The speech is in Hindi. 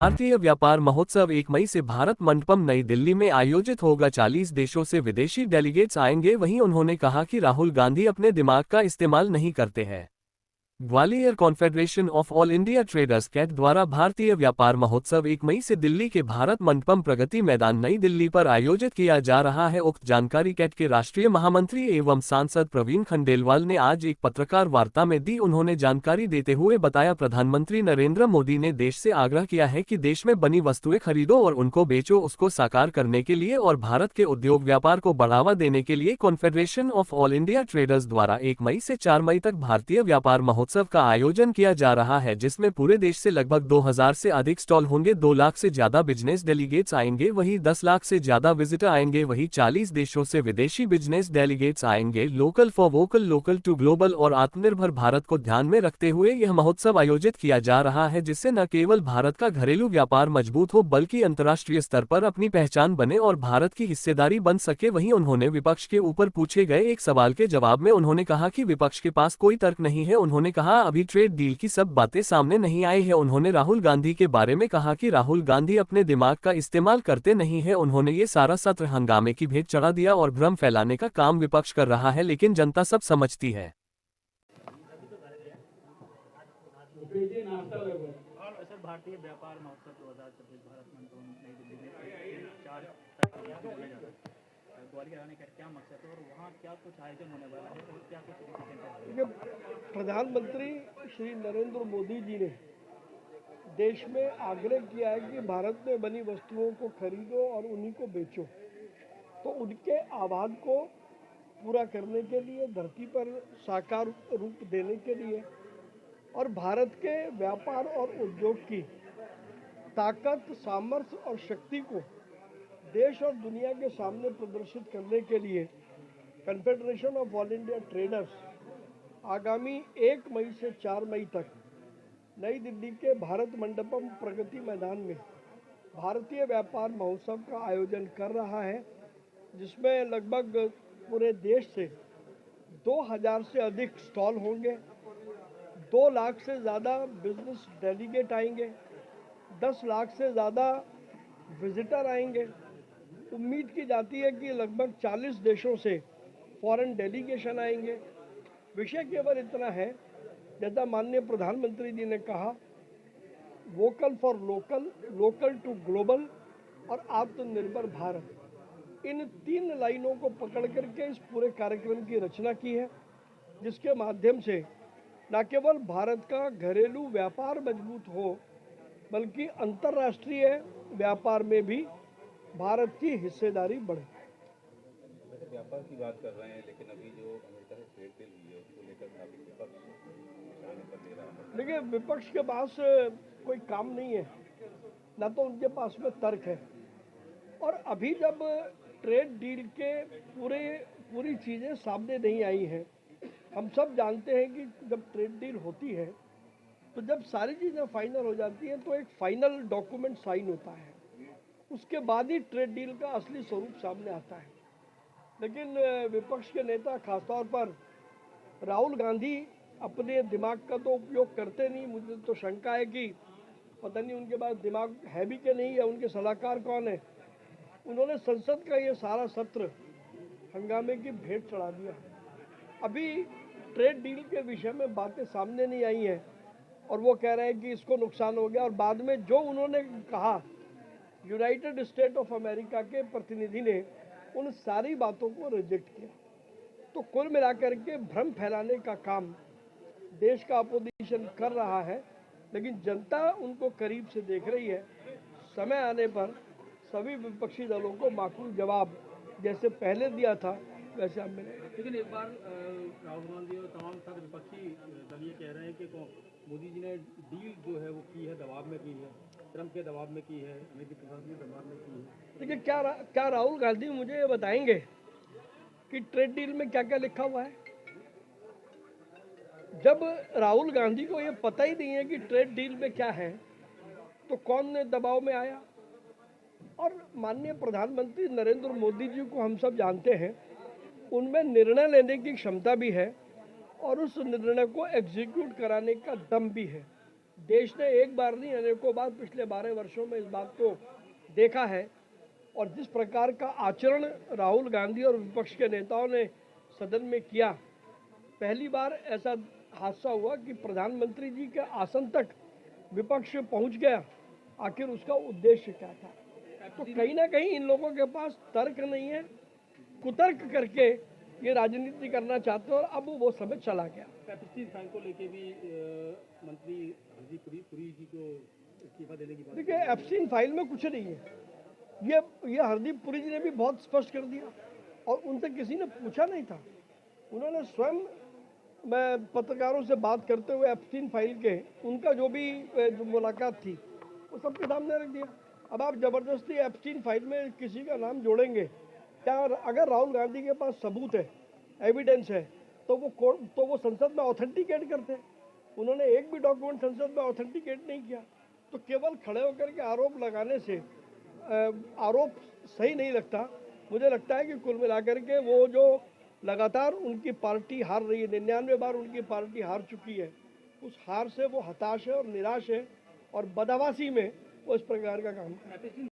भारतीय व्यापार महोत्सव 1 मई से भारत मंडपम नई दिल्ली में आयोजित होगा। 40 देशों से विदेशी डेलीगेट्स आएंगे। वहीं उन्होंने कहा कि राहुल गांधी अपने दिमाग का इस्तेमाल नहीं करते हैं। Gwalior confederation of all India traders CAIT द्वारा भारतीय व्यापार महोत्सव 1 मई से दिल्ली के भारत मंडपम प्रगति मैदान नई दिल्ली पर आयोजित किया जा रहा है। उक्त जानकारी कैट के राष्ट्रीय महामंत्री एवं सांसद प्रवीण खंडेलवाल ने आज एक पत्रकार वार्ता में दी। उन्होंने जानकारी देते हुए बताया, प्रधानमंत्री नरेंद्र मोदी ने देश से आग्रह किया है कि देश में बनी वस्तुएं खरीदो और उनको बेचो। उसको साकार करने के लिए और भारत के उद्योग व्यापार को बढ़ावा देने के लिए confederation of all India traders द्वारा 1 मई से 4 मई तक भारतीय व्यापार महोत्सव का आयोजन किया जा रहा है, जिसमें पूरे देश से लगभग 2000 से अधिक स्टॉल होंगे। 2 लाख से ज्यादा बिजनेस डेलीगेट्स आएंगे, वहीं 10 लाख से ज्यादा विजिटर आएंगे। वहीं 40 देशों से विदेशी बिजनेस डेलीगेट्स आएंगे। Local for vocal, local to global और आत्मनिर्भर भारत को ध्यान में रखते हुए यह महोत्सव आयोजित किया जा रहा है, जिससे न केवल भारत का घरेलू व्यापार मजबूत हो बल्कि अंतर्राष्ट्रीय स्तर पर अपनी पहचान बने और भारत की हिस्सेदारी बन सके। वहीं उन्होंने विपक्ष के ऊपर पूछे गए एक सवाल के जवाब में उन्होंने कहा कि विपक्ष के पास कोई तर्क नहीं है। उन्होंने कहा, अभी ट्रेड डील की सब बातें सामने नहीं आई है। उन्होंने राहुल गांधी के बारे में कहा कि राहुल गांधी अपने दिमाग का इस्तेमाल करते नहीं है। उन्होंने ये सारा सत्र हंगामे की भेंट चढ़ा दिया और भ्रम फैलाने का काम विपक्ष कर रहा है, लेकिन जनता सब समझती है। सर, भारतीय व्यापार महोत्सव 2026 भारत मंडपम नई दिल्ली में 4 ग्वालियर आने का क्या मकसद है और वहाँ क्या कुछ आयोजन होने वाला है और क्या कुछ? प्रधानमंत्री श्री नरेंद्र मोदी जी ने देश में आग्रह किया है कि भारत में बनी वस्तुओं को खरीदो और उन्हीं को बेचो। तो उनके आह्वान को पूरा करने के लिए, धरती पर साकार रूप देने के लिए और भारत के व्यापार और उद्योग की ताकत, सामर्थ्य और शक्ति को देश और दुनिया के सामने प्रदर्शित करने के लिए confederation of all India traders आगामी 1 मई से 4 मई तक नई दिल्ली के भारत मंडपम प्रगति मैदान में भारतीय व्यापार महोत्सव का आयोजन कर रहा है, जिसमें लगभग पूरे देश से 2000 से अधिक स्टॉल होंगे। 2 लाख से ज़्यादा बिजनेस डेलीगेट आएंगे, 10 लाख से ज़्यादा विजिटर आएंगे। उम्मीद की जाती है कि लगभग 40 देशों से फॉरेन डेलीगेशन आएंगे। विषय केवल इतना है, जैसा माननीय प्रधानमंत्री जी ने कहा, vocal for local, local to global और आत्मनिर्भर भारत। इन 3 लाइनों को पकड़ करके इस पूरे कार्यक्रम की रचना की है, जिसके माध्यम से न केवल भारत का घरेलू व्यापार मजबूत हो बल्कि अंतर्राष्ट्रीय व्यापार में भी भारत की हिस्सेदारी बढ़े। वैसे व्यापार की बात कर रहे हैं, लेकिन अभी जो अमेरिका से ट्रेड डील हुई है उसको लेकर काफी विपक्ष निशाने पर ले रहा है। देखिए, विपक्ष के पास कोई काम नहीं है, ना तो उनके पास में तर्क है। और अभी जब ट्रेड डील के पूरी चीज़ें सामने नहीं आई हैं, हम सब जानते हैं कि जब ट्रेड डील होती है तो जब सारी चीज़ें फाइनल हो जाती हैं तो एक फाइनल डॉक्यूमेंट साइन होता है, उसके बाद ही ट्रेड डील का असली स्वरूप सामने आता है। लेकिन विपक्ष के नेता, खासतौर पर राहुल गांधी, अपने दिमाग का तो उपयोग करते नहीं। मुझे तो शंका है कि पता नहीं उनके पास दिमाग है भी कि नहीं, है उनके सलाहकार कौन है। उन्होंने संसद का ये सारा सत्र हंगामे की भेंट चढ़ा दिया। अभी ट्रेड डील के विषय में बातें सामने नहीं आई हैं और वो कह रहे हैं कि इसको नुकसान हो गया, और बाद में जो उन्होंने कहा, यूनाइटेड स्टेट ऑफ अमेरिका के प्रतिनिधि ने उन सारी बातों को रिजेक्ट किया। तो कुल मिलाकर के भ्रम फैलाने का काम देश का अपोजिशन कर रहा है, लेकिन जनता उनको करीब से देख रही है। समय आने पर सभी विपक्षी दलों को माकूल जवाब जैसे पहले दिया था वैसे अब मिलेगा। लेकिन एक बार राहुल गांधी और तमाम सारे विपक्षी दल ये कह रहे हैं कि मोदी जी ने डील जो है वो की है, दबाव में की है, ट्रंप के दबाव में की है, अमेरिकी प्रशासन के दबाव में की है। देखिए, क्या राहुल गांधी मुझे ये बताएंगे कि ट्रेड डील में क्या क्या लिखा हुआ है? जब राहुल गांधी को ये पता ही नहीं है कि ट्रेड डील में क्या है, तो कौन ने दबाव में आया? और माननीय प्रधानमंत्री नरेंद्र मोदी जी को हम सब जानते हैं, उनमें निर्णय लेने की क्षमता भी है और उस निर्णय को एग्जीक्यूट कराने का दम भी है। देश ने एक बार नहीं अनेकों बार पिछले 12 वर्षों में इस बात को देखा है। और जिस प्रकार का आचरण राहुल गांधी और विपक्ष के नेताओं ने सदन में किया, पहली बार ऐसा हादसा हुआ कि प्रधानमंत्री जी के आसन तक विपक्ष पहुंच गया। आखिर उसका उद्देश्य क्या था? तो कहीं ना कहीं इन लोगों के पास तर्क नहीं है, कुतर्क करके ये राजनीति करना चाहते हैं और अब वो समय चला गया। एप्स्टीन फाइल को लेके भी मंत्री हरदीप पुरी जी को इस्तीफा देने की बात। देखिए, एप्स्टीन फाइल में कुछ नहीं है, ये हरदीप पुरी जी ने भी बहुत स्पष्ट कर दिया और उनसे किसी ने पूछा नहीं था। उन्होंने स्वयं, मैं पत्रकारों से बात करते हुए एप्स्टीन फाइल के उनका जो भी जो मुलाकात थी वो सबके सामने रख दिया। अब आप जबरदस्ती एप्स्टीन फाइल में किसी का नाम जोड़ेंगे क्या? अगर राहुल गांधी के पास सबूत है, एविडेंस है, तो वो संसद में ऑथेंटिकेट करते। उन्होंने एक भी डॉक्यूमेंट संसद में ऑथेंटिकेट नहीं किया। तो केवल खड़े होकर के आरोप लगाने से आरोप सही नहीं लगता। मुझे लगता है कि कुल मिलाकर के वो जो लगातार उनकी पार्टी हार रही है, 99 बार उनकी पार्टी हार चुकी है, उस हार से वो हताश है और निराश है और बदहवासी में वो इस प्रकार का काम कर रहे हैं।